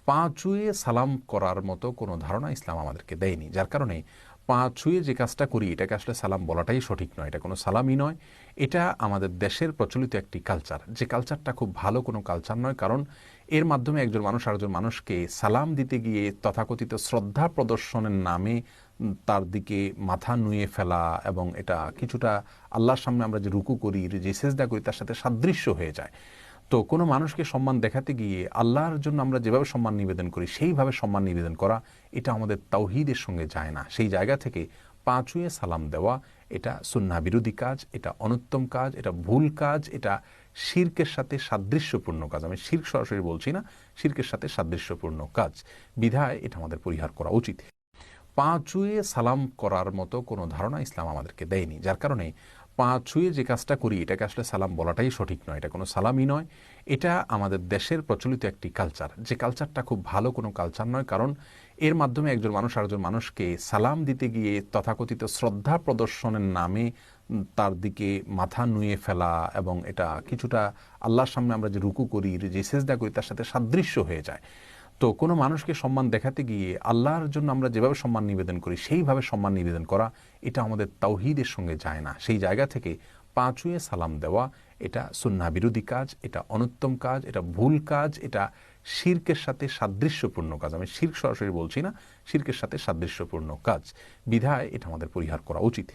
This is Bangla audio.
পা ছুঁয়ে সালাম করার মতো কোনো ধারণা ইসলাম আমাদেরকে দেয়নি, যার কারণে পা ছুঁয়ে যে কাজটা করি এটাকে আসলে সালাম বলাটাই সঠিক নয়, এটা কোনো সালামই নয়। এটা আমাদের দেশের প্রচলিত একটি কালচার, যে কালচারটা খুব ভালো কোনো কালচার নয়। কারণ এর মাধ্যমে একজন মানুষ আরেকজন মানুষকে সালাম দিতে গিয়ে তথাকথিত শ্রদ্ধা প্রদর্শনের নামে তার দিকে মাথা নুয়ে ফেলা, এবং এটা কিছুটা আল্লাহর সামনে আমরা যে রুকু করি, যে সেজদা করি, তার সাথে সাদৃশ্য হয়ে যায়। তো কোনো মানুষকে সম্মান দেখাতে গিয়ে আল্লাহর জন্য আমরা যেভাবে সম্মান নিবেদন করি সেইভাবে সম্মান নিবেদন করা, এটা আমাদের তাওহীদের সঙ্গে যায় না। সেই জায়গা থেকে পা ছুঁয়ে সালাম দেওয়া এটা সুন্নাহ বিরোধী কাজ, এটা অনুত্তম কাজ, এটা ভুল কাজ, এটা শিরকের সাথে সাদৃশ্যপূর্ণ কাজ। আমি শিরক সরাসরি বলছি না, শিরকের সাথে সাদৃশ্যপূর্ণ কাজ, বিধায় এটা আমাদের পরিহার করা উচিত। পা ছুঁয়ে সালাম করার মতো কোনো ধারণা ইসলাম আমাদেরকে দেয়নি, যার কারণে পা ছুঁয়ে যে কাজটা করি এটাকে আসলে সালাম বলাটাই সঠিক নয়, এটা কোনো সালামই নয়। এটা আমাদের দেশের প্রচলিত একটি কালচার, যে কালচারটা খুব ভালো কোনো কালচার নয়। কারণ এর মাধ্যমে একজন মানুষ আরেকজন মানুষকে সালাম দিতে গিয়ে তথাকথিত শ্রদ্ধা প্রদর্শনের নামে তার দিকে মাথা নুয়ে ফেলা, এবং এটা কিছুটা আল্লাহর সামনে আমরা যে রুকু করি, যে সেজদা করি, তার সাথে সাদৃশ্য হয়ে যায়। তো কোনো মানুষকে সম্মান দেখাতে গিয়ে আল্লাহর জন্য আমরা যেভাবে সম্মান নিবেদন করি সেইভাবে সম্মান নিবেদন করা, এটা আমাদের তাওহীদের সঙ্গে যায় না। সেই জায়গা থেকে পা ছুঁয়ে সালাম দেওয়া এটা সুন্নাহ বিরোধী কাজ, এটা অনুত্তম কাজ, এটা ভুল কাজ, এটা শিরকের সাথে সাদৃশ্যপূর্ণ কাজ। আমি শিরক সরাসরি বলছি না, শিরকের সাথে সাদৃশ্যপূর্ণ কাজ, বিধায় এটা আমাদের পরিহার করা উচিত।